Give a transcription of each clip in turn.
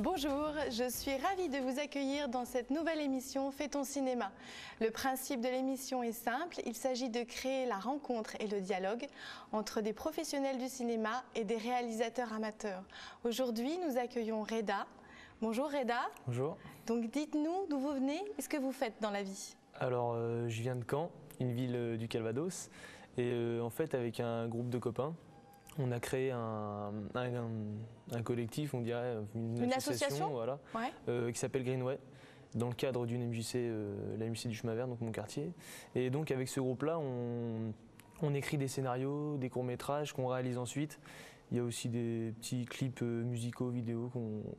Bonjour, je suis ravie de vous accueillir dans cette nouvelle émission Fais ton cinéma. Le principe de l'émission est simple, il s'agit de créer la rencontre et le dialogue entre des professionnels du cinéma et des réalisateurs amateurs. Aujourd'hui, nous accueillons Reda. Bonjour Reda. Bonjour. Donc dites-nous d'où vous venez et ce que vous faites dans la vie. Alors, je viens de Caen, une ville du Calvados, et en fait, avec un groupe de copains, on a créé un collectif, on dirait, une association voilà, ouais. qui s'appelle Greenway, dans le cadre d'une MJC, la MJC du Chemin Vert, donc mon quartier. Et donc avec ce groupe-là, on écrit des scénarios, des courts-métrages qu'on réalise ensuite. Il y a aussi des petits clips musicaux, vidéos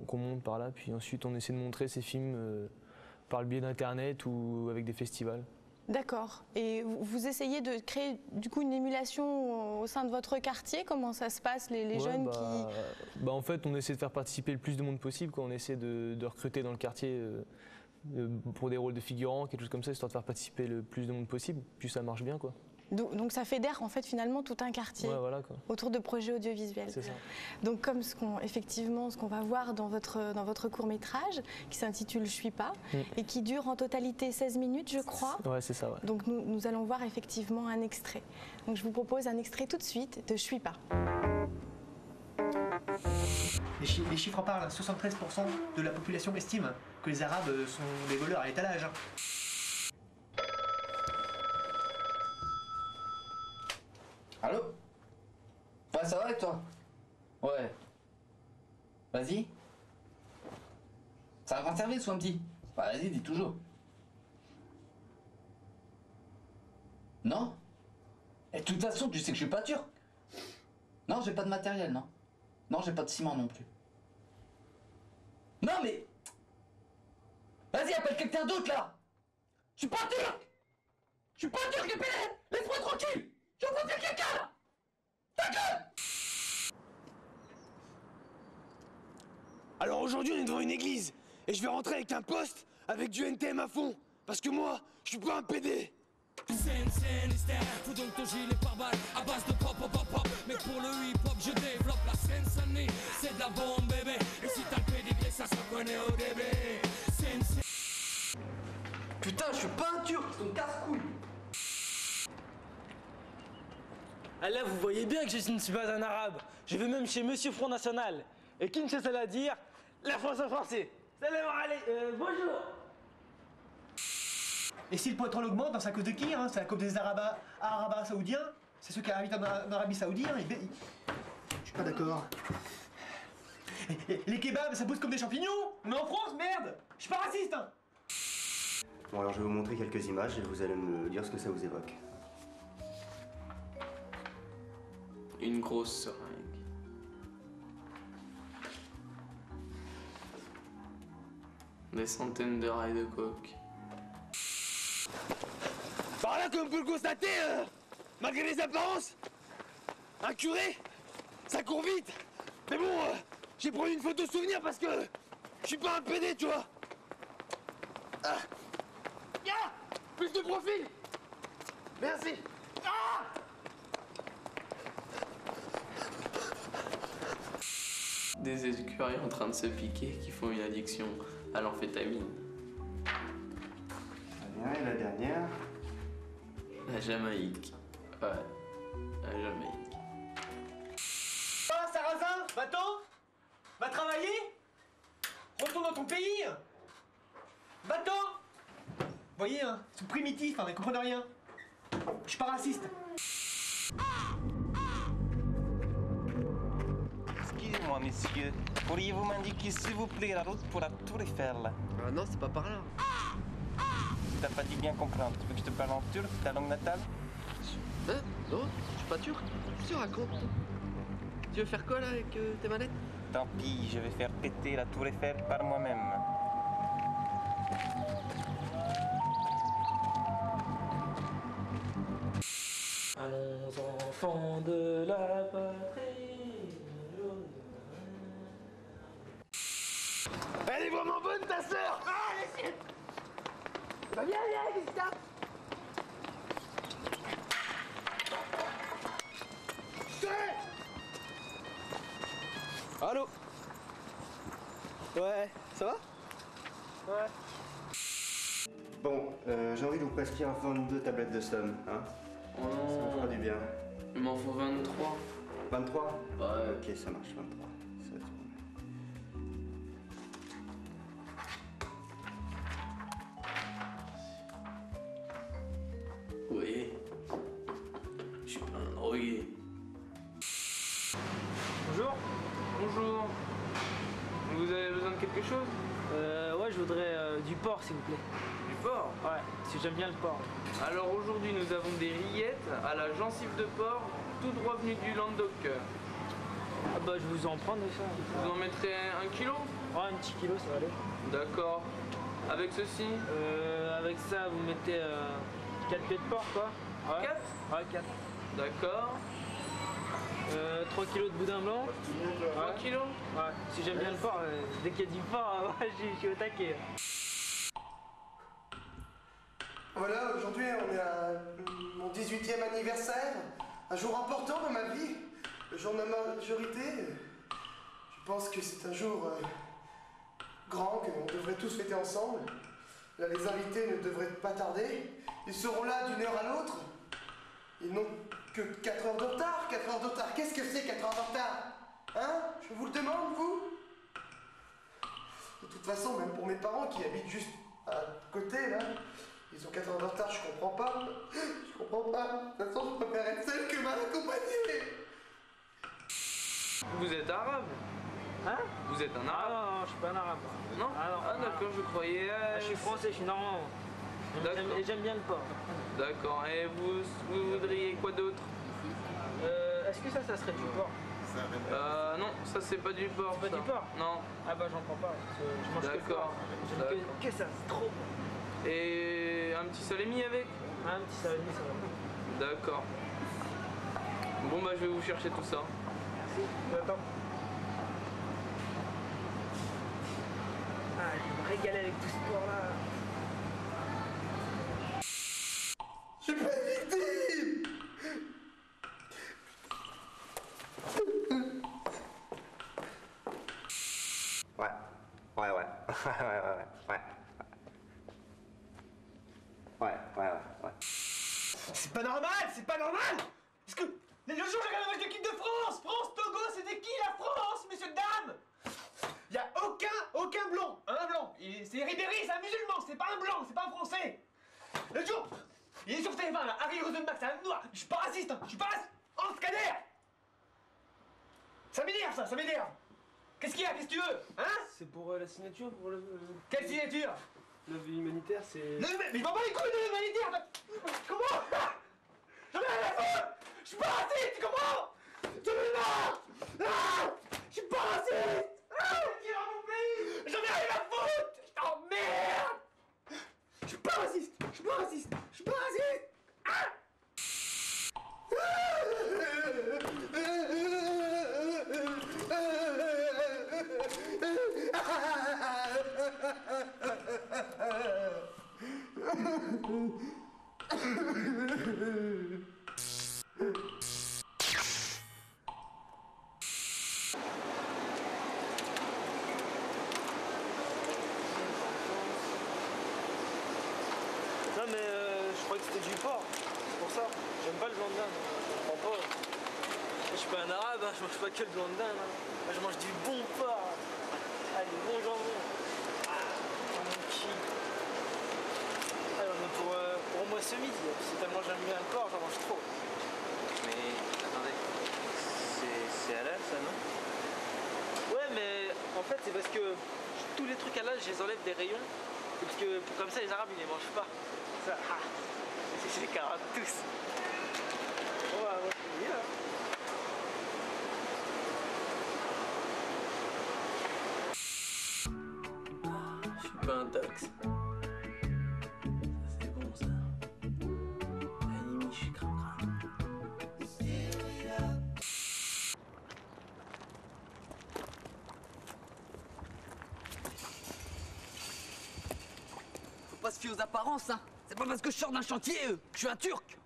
qu'on monte par là. Puis ensuite, on essaie de montrer ces films par le biais d'Internet ou avec des festivals. D'accord. Et vous essayez de créer du coup une émulation au sein de votre quartier? Comment ça se passe, les jeunes qui... En fait, on essaie de faire participer le plus de monde possible. On essaie de recruter dans le quartier pour des rôles de figurants, quelque chose comme ça, histoire de faire participer le plus de monde possible. Puis ça marche bien, quoi. Donc ça fédère en fait finalement tout un quartier voilà, quoi, autour de projets audiovisuels. C'est ça. Donc comme ce qu'on va voir dans votre court-métrage qui s'intitule Je suis pas et qui dure en totalité 16 minutes je crois. Ouais, c'est ça. Ouais. Donc nous allons voir effectivement un extrait. Donc je vous propose un extrait tout de suite de Je suis pas. Les chiffres parlent, 73% de la population estime que les Arabes sont des voleurs à l'étalage. Allô? Ouais, ça va et toi? Ouais. Vas-y. Ça va grand service ou un petit? Bah vas-y, dis toujours. Non? Et de toute façon, tu sais que je suis pas turc. Non, j'ai pas de matériel, non. Non, j'ai pas de ciment non plus. Non mais... Vas-y, appelle quelqu'un d'autre là. Je suis pas turc. Je suis pas turc, laisse-moi tranquille. Je suis en train de faire quelqu'un là. Ta gueule. Alors aujourd'hui, on est devant une église et je vais rentrer avec un poste avec du NTM à fond. Parce que moi, je suis pas un PD. Faut donc ton gilet pare-balles à base de pop pop pop pop. Mais pour le hip-hop, je développe la Seine-Saint-Denis. C'est de la bombe bébé. Et si t'as le pédigré, ça se reconnaît au début. Putain, je suis pas un turc, c'est ton casse-couille. Ah là, vous voyez bien que je ne suis pas un arabe. Je vais même chez Monsieur Front National. Et qui ne sait cela dire? La France en français. Salam alaikum. Bonjour. Et si le pétrole augmente, c'est à cause de qui hein? C'est à cause des Arabes saoudiens? C'est ceux qui habitent en Arabie Saoudite hein? Je suis pas d'accord. Les kebabs, ça pousse comme des champignons? Mais en France, merde! Je suis pas raciste hein? Bon alors je vais vous montrer quelques images et vous allez me dire ce que ça vous évoque. Une grosse seringue. Des centaines de rails de coke. Par là, comme on peut le constater, malgré les apparences, un curé, ça court vite. Mais bon, j'ai pris une photo souvenir parce que je suis pas un PD, tu vois. Plus de profil. Merci. Des écureuils en train de se piquer qui font une addiction à l'amphétamine. Très bien, et la dernière? La Jamaïque. Ouais, la Jamaïque. Ah, Sarrazin, va-t'en? Va travailler? Retourne dans ton pays? Va-t'en? Vous voyez, hein, ils sont primitifs, hein, ils comprennent rien. Je suis pas raciste. Excusez-moi, messieurs. Pourriez-vous m'indiquer, s'il vous plaît, la route pour la Tour Eiffel? Ah non, c'est pas par là. T'as pas dit bien comprendre. Tu veux que je te parle en turc, ta langue natale? Hein? Non, je suis pas turc. Qu'est-ce que tu racontes? Tu veux faire quoi là avec tes manettes? Tant pis, je vais faire péter la Tour Eiffel par moi-même. Allons enfants de la patrie. Elle est vraiment bonne, ta sœur. Ah, laissez! Bah viens, qu'est-ce que t'as? Allô? Ouais, ça va? Ouais. Bon, j'ai envie de vous prescrire 22 tablettes de somme, hein? Oh non. Ça me fera du bien. Il m'en faut 23. 23? Ouais. Ok, ça marche, 23. Ça va être bon. Oui. Je suis pas un drogué. Bonjour. Bonjour. Vous avez besoin de quelque chose? Ouais, je voudrais du porc, s'il vous plaît. Du porc? Ouais, parce que j'aime bien le porc. Alors aujourd'hui, nous avons des rillettes à la gencive de porc, tout droit venu du Languedoc. Ah bah, je vous en prends de ça. Vous en mettrez 1 kilo? Ouais, un petit kilo, ça va aller. D'accord. Avec ceci? Avec ça, vous mettez 4 pieds de porc, quoi. Ouais. 4? Ouais, 4. D'accord. 3 kilos de boudin blanc. 3 kilos? Ouais, si j'aime bien le porc, dès qu'il y a du porc, ouais, je suis au taquet. Voilà, aujourd'hui on est à mon 18e anniversaire, un jour important dans ma vie, le jour de ma majorité. Je pense que c'est un jour grand, qu'on devrait tous fêter ensemble. Là, les invités ne devraient pas tarder. Ils seront là d'une heure à l'autre. Ils n'ont que 4 heures de retard. 4 heures de retard. Qu'est-ce que c'est 4 heures de retard? Hein? Je vous le demande, vous? De toute façon, même pour mes parents qui habitent juste à côté, là, ils ont 4 heures de retard, je comprends pas. Je comprends pas. De toute façon, je préfère être seul que mal accompagné. Vous êtes arabe? Hein? Vous êtes un Ah arabe? non, non, je suis pas un arabe. Non? Ah non. Ah d'accord, je croyais... Je suis français, je suis normand. D'accord. Et j'aime bien le porc. D'accord. Et vous voudriez quoi d'autre? Est-ce que ça serait du porc? Non, ça c'est pas du porc. C'est pas du porc? Non. Ah bah j'en prends pas, parce que je mange que le porc. J'aime que ça, c'est trop bon. Et un petit salami avec? Ah, un petit salami, ça va. D'accord. Bon bah je vais vous chercher tout ça. Merci. Attends. Ah, je vais me régaler avec tout ce porc-là. Je suis pas victime. Ouais. Ouais. C'est pas normal, c'est pas normal! Parce que le jour j'ai regardé le match de l'équipe de France! France-Togo, c'était qui la France, messieurs, dames? Y'a aucun blanc, un blanc. C'est Ribéry, c'est un musulman, c'est pas un blanc, c'est pas un français. Le jour, il est sur TF1 là, Harry Rosenbach, c'est un noir. Je suis pas raciste, hein, je suis pas raciste. Oh, scanner! Ça m'énerve ça m'énerve. Qu'est-ce qu'il y a, qu'est-ce que tu veux? Hein? C'est pour la signature, pour le... Quelle signature? L'œuvre humanitaire, c'est... Mais je m'en bats les couilles de l'humanitaire! Comment? J'en ai rien à foutre! Je suis pas raciste, tu comprends? J'en ai marre! Ah! Je suis pas raciste! Ah! Mon pays! J'en ai rien à foutre! Je t'emmerde! Je suis pas raciste! Je suis pas raciste! Je suis pas raciste! Ah! Non mais je croyais que c'était du porc, c'est pour ça. J'aime pas le blanc de dinde, je comprends pas. Je suis pas un arabe, hein. Je mange pas que le blanc de dinde. Hein. Moi, je mange du bon porc. Ah, du bon jambon. Ah, mon kiff. Alors, mais pour moi ce midi, si tellement j'aime bien le porc, j'en mange trop. Mais attendez, c'est halal ça, non? Ouais, mais en fait, c'est parce que tous les trucs halal, je les enlève des rayons. Parce que comme ça, les arabes, ils les mangent pas. Ça, ah, je les carotte tous. Ouais, moi, je suis là. Je suis pas un tox. Ça c'est bon ça. Anime, je suis crame. Faut pas se fier aux apparences, hein. C'est pas parce que je sors d'un chantier que je suis un turc.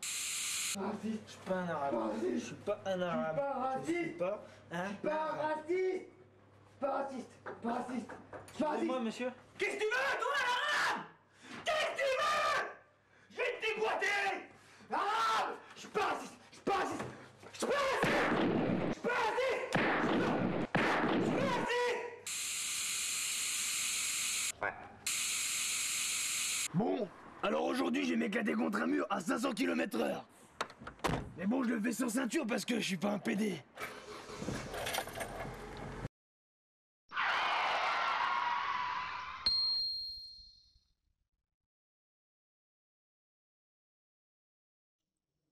Je suis pas un arabe. Je suis pas un arabe. Je suis pas raciste. Je suis pas un Pas arabe. raciste. pas raciste, pas raciste, pas raciste. Moi, monsieur. Qu'est-ce que tu veux, toi, l'arabe? Qu'est-ce que tu veux? Je vais te déboîter! Arabe! Je suis pas raciste, je suis pas raciste, je suis pas raciste, je suis pas raciste, je suis pas raciste. Ouais. Bon, alors aujourd'hui, j'ai m'éclater contre un mur à 500 km/h. Mais bon, je le fais sans ceinture parce que je suis pas un PD.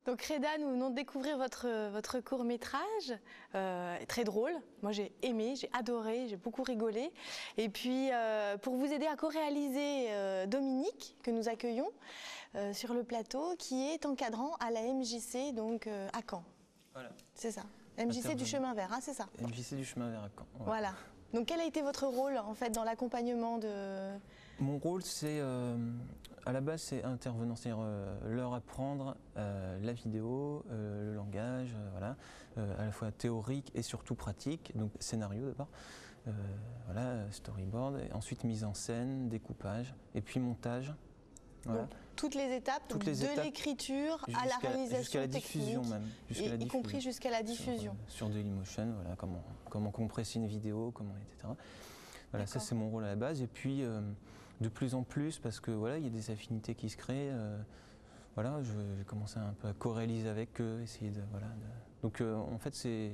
Donc Reda, nous venons de découvrir votre court-métrage, très drôle. Moi j'ai aimé, j'ai adoré, j'ai beaucoup rigolé. Et puis pour vous aider à co-réaliser Dominique, que nous accueillons sur le plateau, qui est encadrant à la MJC, donc à Caen. Voilà. C'est ça, MJC du chemin vert, hein, c'est ça? MJC du chemin vert à Caen. Ouais. Voilà. Donc quel a été votre rôle en fait dans l'accompagnement de... Mon rôle, c'est à la base, c'est intervenant, c'est-à-dire leur apprendre la vidéo, le langage, voilà, à la fois théorique et surtout pratique, donc scénario d'abord, voilà, storyboard, et ensuite mise en scène, découpage, et puis montage. Voilà. Donc, toutes les étapes de l'écriture à la réalisation jusqu'à la diffusion technique, même, y compris jusqu'à la diffusion. Sur Dailymotion, voilà, comment compresser une vidéo, comment, etc. Voilà, ça c'est mon rôle à la base, et puis de plus en plus, parce que voilà, il y a des affinités qui se créent. Voilà, j'ai commencé un peu à co-réaliser avec eux, essayer de voilà. Donc en fait, c'est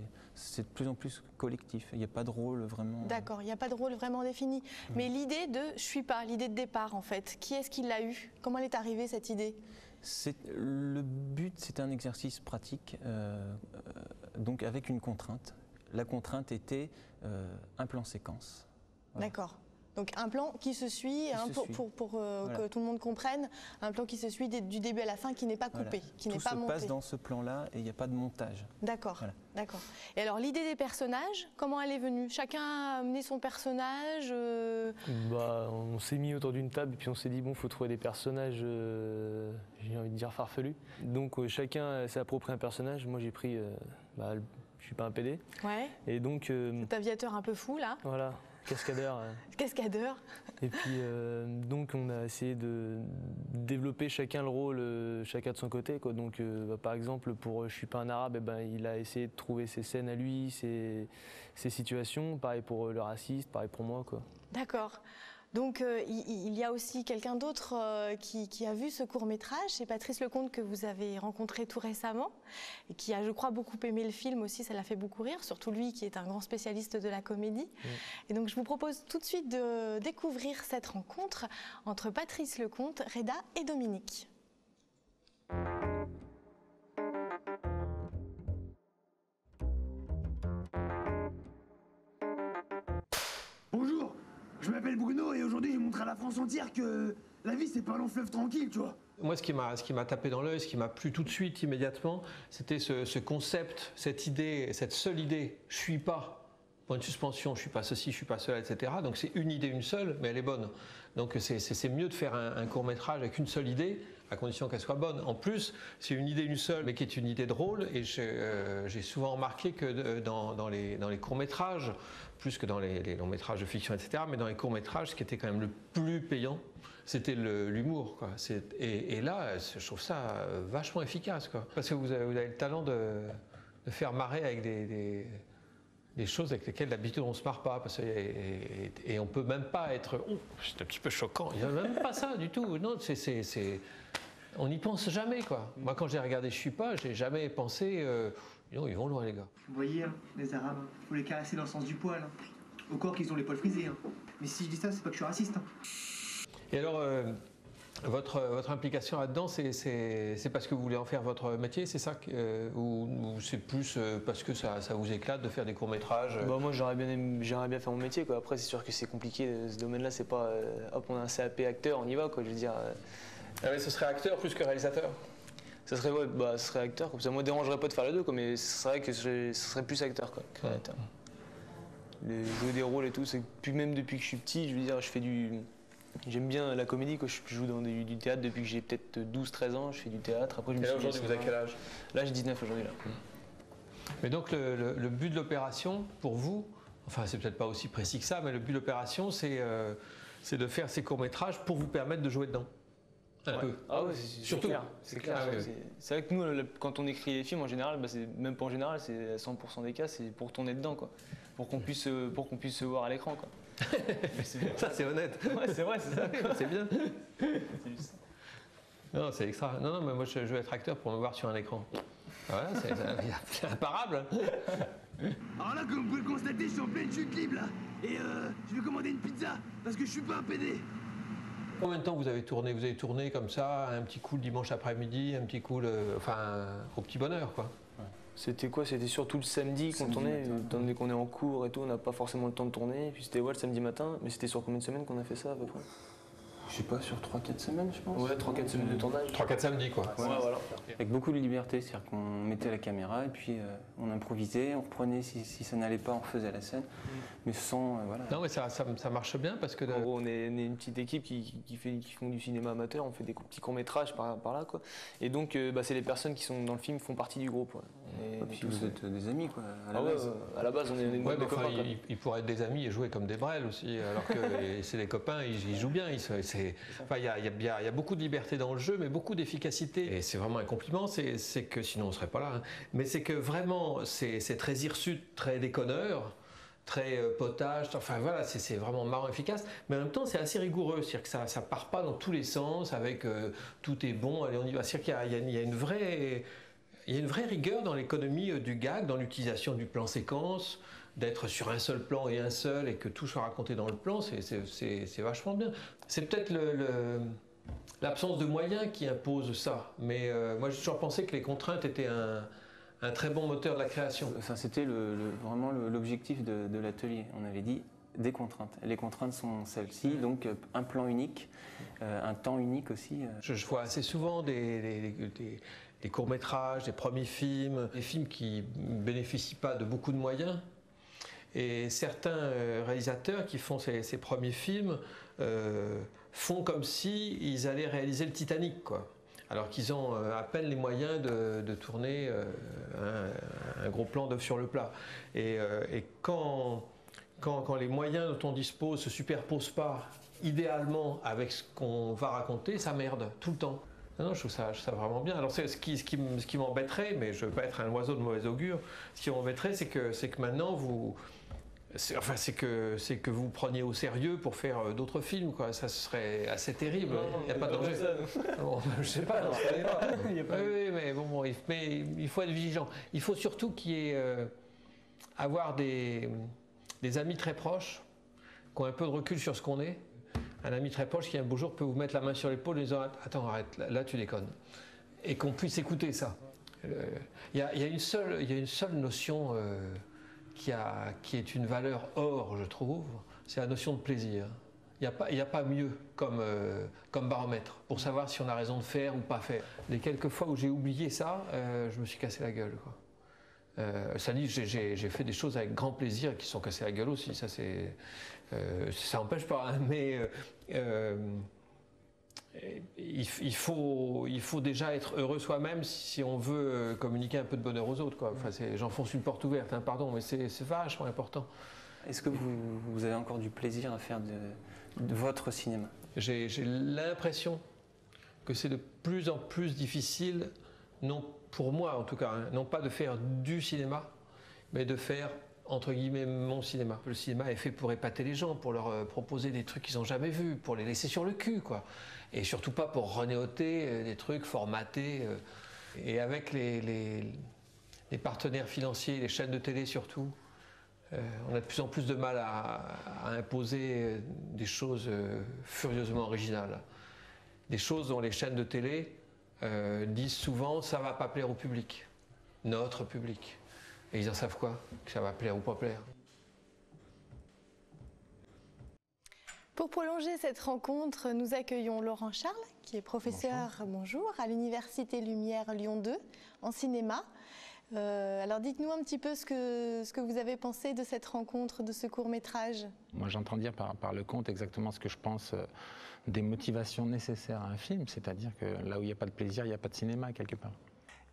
de plus en plus collectif. Il n'y a pas de rôle vraiment. D'accord, il n'y a pas de rôle vraiment défini. Mais l'idée de je suis pas, l'idée de départ en fait, qui est-ce qui l'a eu? Comment elle est arrivée cette idée? Le but, c'est un exercice pratique, donc avec une contrainte. La contrainte était un plan séquence. Voilà. D'accord. Donc un plan qui se suit, pour voilà. que tout le monde comprenne, un plan qui se suit du début à la fin, qui n'est pas coupé, voilà. qui n'est pas monté. Tout se passe dans ce plan-là et il n'y a pas de montage. D'accord, voilà. D'accord. Et alors l'idée des personnages, comment elle est venue? Chacun a amené son personnage Bah, on s'est mis autour d'une table et puis on s'est dit bon, faut trouver des personnages, j'ai envie de dire farfelus. Donc chacun s'est approprié un personnage. Moi j'ai pris, je suis pas un PD. Ouais. Et donc. Cet aviateur un peu fou là. Voilà. Cascadeur. Cascadeur. Et puis donc on a essayé de développer chacun le rôle, chacun de son côté, quoi. Donc par exemple pour Je suis pas un arabe, il a essayé de trouver ses scènes à lui, ses situations. Pareil pour le raciste, pareil pour moi, quoi. D'accord. Donc il y a aussi quelqu'un d'autre qui a vu ce court-métrage, c'est Patrice Lecomte que vous avez rencontré tout récemment et qui a, je crois, beaucoup aimé le film aussi, ça l'a fait beaucoup rire, surtout lui qui est un grand spécialiste de la comédie. Oui. Et donc je vous propose tout de suite de découvrir cette rencontre entre Patrice Lecomte, Reda et Dominique. Bonjour, je m'appelle Bruno et aujourd'hui je montre à la France entière que la vie c'est pas un long fleuve tranquille, tu vois. Moi, ce qui m'a tapé dans l'œil, ce qui m'a plu tout de suite, immédiatement, c'était ce concept, cette idée, cette seule idée. Je suis pas. Point de suspension, je suis pas ceci, je suis pas cela, etc. Donc c'est une idée, une seule, mais elle est bonne. Donc c'est mieux de faire un court-métrage avec une seule idée, à condition qu'elle soit bonne. En plus, c'est une idée, une seule, mais qui est une idée drôle. Et j'ai souvent remarqué que dans les courts-métrages, plus que dans les longs-métrages de fiction, etc., mais dans les courts-métrages, ce qui était quand même le plus payant, c'était l'humour, quoi. Et là, je trouve ça vachement efficace, quoi. Parce que vous avez le talent de faire marrer avec des choses avec lesquelles d'habitude on ne se marre pas. Et on peut même pas être... Oh, c'est un petit peu choquant. Il n'y a même pas ça du tout. Non, on n'y pense jamais, quoi. Moi, quand j'ai regardé Je suis pas, j'ai jamais pensé... non, ils vont loin, les gars. Vous voyez, hein, les Arabes, faut les caresser dans le sens du poil. Hein. Au corps qu'ils ont les poils frisés. Hein. Mais si je dis ça, c'est pas que je suis raciste. Hein. Et alors, votre implication là-dedans, c'est parce que vous voulez en faire votre métier, c'est ça ou c'est plus parce que ça vous éclate de faire des courts-métrages Moi, j'aimerais bien faire mon métier, quoi. Après, c'est sûr que c'est compliqué. Ce domaine-là, c'est pas hop, on a un CAP acteur, on y va, quoi. Je veux dire. Ah mais ce serait acteur plus que réalisateur. Ça serait ce serait acteur. Comme ça, moi, dérangerait pas de faire les deux, quoi. Mais c'est vrai que ce serait plus acteur, quoi. Jouer des rôles et tout, c'est plus même depuis que je suis petit. Je veux dire, j'aime bien la comédie, quoi. Je joue dans du théâtre depuis que j'ai peut-être 12-13 ans, je fais du théâtre. Après, et là aujourd'hui, vous avez quel âge? Là, j'ai 19 aujourd'hui. Là. Mais donc le but de l'opération, pour vous, enfin c'est peut-être pas aussi précis que ça, mais le but de l'opération c'est de faire ces courts-métrages pour vous permettre de jouer dedans. Un peu. Ah ouais, c'est surtout. clair. C'est clair. Ah ouais. C'est vrai que nous, quand on écrit les films, en général, c'est même pas en général, c'est à 100% des cas, c'est pour tourner dedans, quoi. Pour qu'on puisse se voir à l'écran, quoi. Ça c'est honnête. Ouais, c'est vrai, c'est ça. C'est bien. C'est juste ça. Non, c'est extra. Non, mais moi je veux être acteur pour me voir sur un écran. Voilà, c'est imparable. Alors là, comme vous pouvez le constater, je suis en pleine chute libre là. Et je vais commander une pizza parce que je suis pas un PD. Combien de temps vous avez tourné? Vous avez tourné comme ça, un petit coup le dimanche après-midi, un petit coup, au petit bonheur, quoi. C'était quoi? C'était surtout le samedi qu'on tournait, étant donné qu'on est en cours et tout, on n'a pas forcément le temps de tourner. Et puis c'était le samedi matin, mais c'était sur combien de semaines qu'on a fait ça à peu près? Je sais pas, sur 3-4 semaines, je pense. Ouais, 3-4 semaines de tournage. 3-4 samedis, quoi. Ouais, voilà. Avec beaucoup de liberté, c'est-à-dire qu'on mettait la caméra et puis on improvisait, on reprenait si ça n'allait pas, on refaisait la scène, mais sans, voilà. Non, mais ça marche bien parce que... En gros, on est une petite équipe qui font du cinéma amateur, on fait des petits courts-métrages par là, quoi. Et donc, c'est les personnes qui sont dans le film font partie du groupe. Ouais. Et puis vous êtes des amis, quoi. À la base, on est des copains. Ils pourraient être des amis et jouer comme des brels aussi, alors que c'est des copains, ils jouent bien. Il y a beaucoup de liberté dans le jeu, mais beaucoup d'efficacité. Et c'est vraiment un compliment, c'est que, sinon on ne serait pas là, hein. Mais c'est que vraiment, c'est très hirsute, très déconneur, très potage, enfin voilà, c'est vraiment marrant, efficace. Mais en même temps, c'est assez rigoureux, c'est-à-dire que ça ne part pas dans tous les sens, avec tout est bon, allez, on y va. C'est-à-dire qu'il y a une vraie... Il y a une vraie rigueur dans l'économie du gag, dans l'utilisation du plan séquence, d'être sur un seul plan et un seul, et que tout soit raconté dans le plan, c'est vachement bien. C'est peut-être l'absence de moyens qui impose ça, mais moi j'ai toujours pensé que les contraintes étaient un très bon moteur de la création. Enfin, c'était vraiment l'objectif de l'atelier. On avait dit des contraintes. Les contraintes sont celles-ci, donc un plan unique, un temps unique aussi. Je vois assez souvent des courts-métrages, des premiers films, des films qui ne bénéficient pas de beaucoup de moyens. Et certains réalisateurs qui font ces premiers films font comme s'ils allaient réaliser le Titanic, quoi. Alors qu'ils ont à peine les moyens de tourner un gros plan d'œuf sur le plat. Et quand les moyens dont on dispose ne se superposent pas idéalement avec ce qu'on va raconter, ça merde tout le temps. Non, je trouve ça vraiment bien. Alors ce qui m'embêterait, mais je ne veux pas être un oiseau de mauvais augure, ce qui m'embêterait, c'est que maintenant c'est que vous preniez au sérieux pour faire d'autres films, quoi. Ça serait assez terrible. Il n'y a pas de danger. Bon, je ne sais pas, non, je connais pas. Oui, mais bon, il faut être vigilant. Il faut surtout avoir des amis très proches qui ont un peu de recul sur ce qu'on est. Un ami très proche qui un beau jour peut vous mettre la main sur l'épaule et disant « Attends, arrête, là tu déconnes ». Et qu'on puisse écouter ça. Il y a une seule notion qui est une valeur or, je trouve, c'est la notion de plaisir. Il n'y a pas mieux comme baromètre pour savoir si on a raison de faire ou pas faire. Les quelques fois où j'ai oublié ça, je me suis cassé la gueule, quoi. Ça dit, j'ai fait des choses avec grand plaisir et qui sont cassées la gueule aussi, ça c'est... ça n'empêche pas, hein, mais il faut déjà être heureux soi-même si on veut communiquer un peu de bonheur aux autres, quoi. Enfin, j'enfonce une porte ouverte, hein, pardon, mais c'est vachement important. Est-ce que vous avez encore du plaisir à faire de votre cinéma? J'ai l'impression que c'est de plus en plus difficile, non pour moi en tout cas, hein, non pas de faire du cinéma, mais de faire entre guillemets mon cinéma. Le cinéma est fait pour épater les gens, pour leur proposer des trucs qu'ils n'ont jamais vus, pour les laisser sur le cul, quoi. Et surtout pas pour renéoter des trucs formatés. Et avec les partenaires financiers, les chaînes de télé surtout, on a de plus en plus de mal à imposer des choses furieusement originales. Des choses dont les chaînes de télé disent souvent ça va pas plaire au public, notre public. Et ils en savent quoi? Que ça va plaire ou pas plaire. Pour prolonger cette rencontre, nous accueillons Laurent Charles, qui est professeur, bonjour, à l'Université Lumière Lyon 2, en cinéma. Alors dites-nous un petit peu ce que vous avez pensé de cette rencontre, de ce court-métrage. Moi j'entends dire par le conte exactement ce que je pense des motivations nécessaires à un film, c'est-à-dire que là où il n'y a pas de plaisir, il n'y a pas de cinéma quelque part.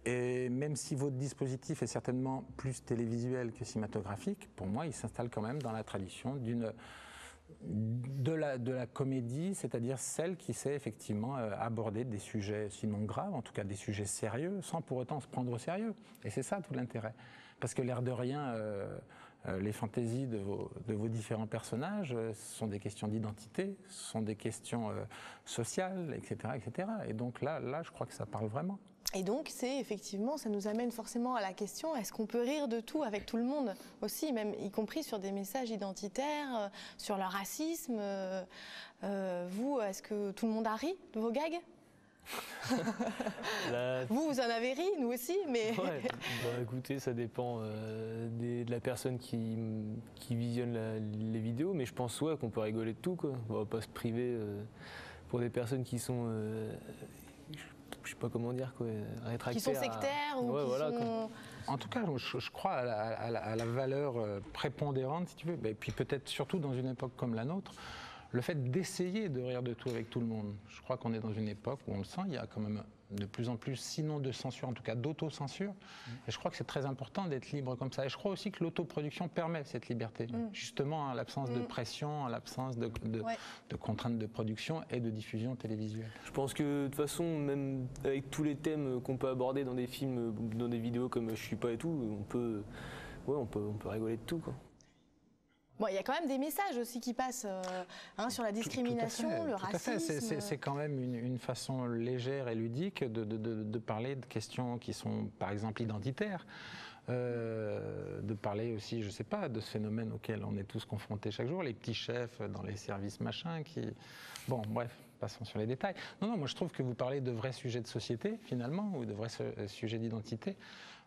Et même si votre dispositif est certainement plus télévisuel que cinématographique, pour moi, il s'installe quand même dans la tradition de la comédie, c'est-à-dire celle qui sait effectivement aborder des sujets sinon graves, en tout cas des sujets sérieux, sans pour autant se prendre au sérieux. Et c'est ça tout l'intérêt. Parce que l'air de rien, les fantaisies de vos différents personnages sont des questions d'identité, sont des questions sociales, etc., etc. Et donc là, je crois que ça parle vraiment. Et donc, c'est effectivement, ça nous amène forcément à la question, est-ce qu'on peut rire de tout avec tout le monde aussi, même y compris sur des messages identitaires, sur le racisme. Vous, est-ce que tout le monde a ri de vos gags? Vous en avez ri, nous aussi, mais... Ouais, bah, écoutez, ça dépend de la personne qui visionne les vidéos, mais je pense qu'on peut rigoler de tout, quoi. On va pas se priver pour des personnes qui sont... je sais pas comment dire, quoi, rétractaires. Qui sont sectaires ou qui voilà, sont... En tout cas, je crois à la valeur prépondérante, si tu veux, et puis peut-être surtout dans une époque comme la nôtre, le fait d'essayer de rire de tout avec tout le monde. Je crois qu'on est dans une époque où on le sent, il y a quand même de plus en plus, sinon de censure, en tout cas d'autocensure. Et je crois que c'est très important d'être libre comme ça. Et je crois aussi que l'autoproduction permet cette liberté. Justement, en l'absence de pression, en l'absence de contraintes de production et de diffusion télévisuelle. Je pense que de toute façon, même avec tous les thèmes qu'on peut aborder dans des films, dans des vidéos comme Je suis pas et tout, on peut rigoler de tout, quoi. Bon, il y a quand même des messages aussi qui passent sur la discrimination, le racisme. C'est quand même une façon légère et ludique de parler de questions qui sont, par exemple, identitaires. De parler aussi, je sais pas, de ce phénomène auquel on est tous confrontés chaque jour, les petits chefs dans les services machin qui... Bon, bref, passons sur les détails. Non, moi je trouve que vous parlez de vrais sujets de société, finalement, ou de vrais sujets d'identité,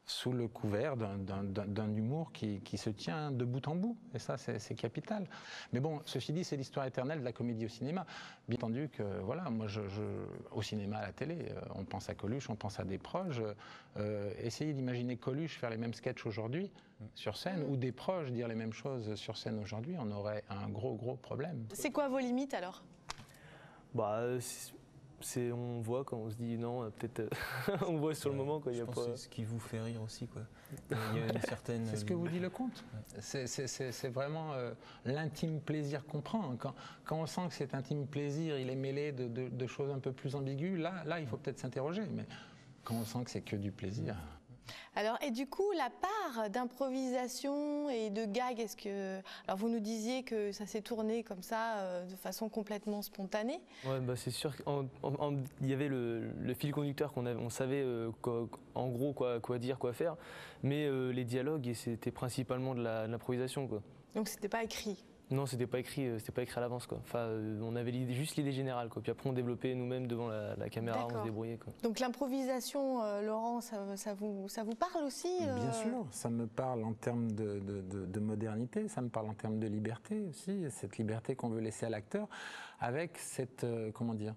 sous le couvert d'un humour qui se tient de bout en bout. Et ça, c'est capital. Mais bon, ceci dit, c'est l'histoire éternelle de la comédie au cinéma. Bien entendu que, voilà, moi, au cinéma, à la télé, on pense à Coluche, on pense à Desproges. Essayez d'imaginer Coluche faire les mêmes sketchs aujourd'hui sur scène, ou Desproges dire les mêmes choses sur scène aujourd'hui, on aurait un gros problème. C'est quoi vos limites, alors? Bah, on voit quand on se dit non, peut-être on voit sur le moment quand il y a pas. C'est ce qui vous fait rire aussi, quoi. Il y a une certaine. C'est ce que vous dit le conte. C'est vraiment l'intime plaisir qu'on prend. Quand on sent que cet intime plaisir, il est mêlé de choses un peu plus ambiguës, là, il faut peut-être s'interroger. Mais quand on sent que c'est que du plaisir. Alors, et du coup, la part d'improvisation et de gag, est-ce que... Alors, vous nous disiez que ça s'est tourné comme ça, de façon complètement spontanée. Ouais, bah c'est sûr qu'il y avait le fil conducteur on savait en gros quoi dire, quoi faire, mais les dialogues, c'était principalement de l'improvisation, quoi. Donc, c'était pas écrit? Non, c'était pas écrit à l'avance, quoi. Enfin, on avait juste l'idée générale, quoi. Puis après, on développait nous-mêmes devant la caméra, on se débrouillait, quoi. Donc l'improvisation, Laurent, ça vous parle aussi Bien sûr, ça me parle en termes de modernité, ça me parle en termes de liberté aussi, cette liberté qu'on veut laisser à l'acteur, avec cette, comment dire,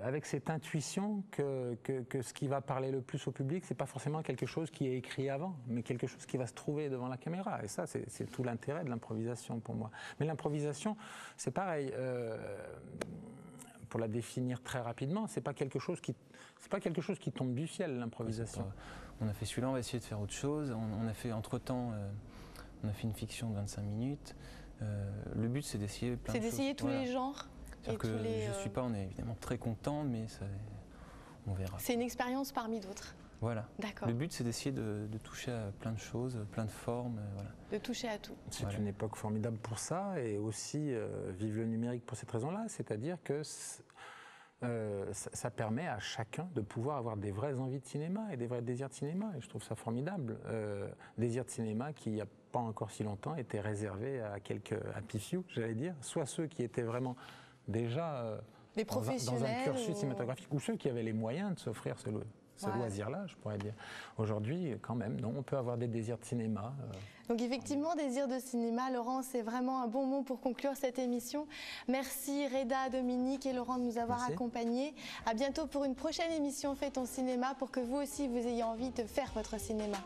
avec cette intuition que ce qui va parler le plus au public, c'est pas forcément quelque chose qui est écrit avant, mais quelque chose qui va se trouver devant la caméra. Et ça, c'est tout l'intérêt de l'improvisation pour moi. Mais l'improvisation, c'est pareil. Pour la définir très rapidement, c'est pas quelque chose qui tombe du ciel, l'improvisation. On a fait celui-là, on va essayer de faire autre chose. On a fait entre-temps, on a fait une fiction de 25 minutes. Le but, c'est d'essayer plein de choses. C'est d'essayer tous les genres. C'est-à-dire que Je suis pas, on est évidemment très content, mais on verra. C'est une expérience parmi d'autres. Voilà. D'accord. Le but, c'est d'essayer de toucher à plein de choses, plein de formes. Voilà. De toucher à tout. C'est une époque formidable pour ça, et aussi vive le numérique pour cette raison-là, c'est-à-dire que ça permet à chacun de pouvoir avoir des vraies envies de cinéma et des vrais désirs de cinéma, et je trouve ça formidable. Désirs de cinéma qui, il n'y a pas encore si longtemps, étaient réservés à quelques happy few, j'allais dire, soit ceux qui étaient vraiment déjà dans un cursus cinématographique, ou ceux qui avaient les moyens de s'offrir ce loisir-là, je pourrais dire. Aujourd'hui, quand même, non, on peut avoir des désirs de cinéma. Donc effectivement, désir de cinéma, Laurent, c'est vraiment un bon mot pour conclure cette émission. Merci Reda, Dominique et Laurent de nous avoir accompagnés. À bientôt pour une prochaine émission Fais ton cinéma, pour que vous aussi vous ayez envie de faire votre cinéma.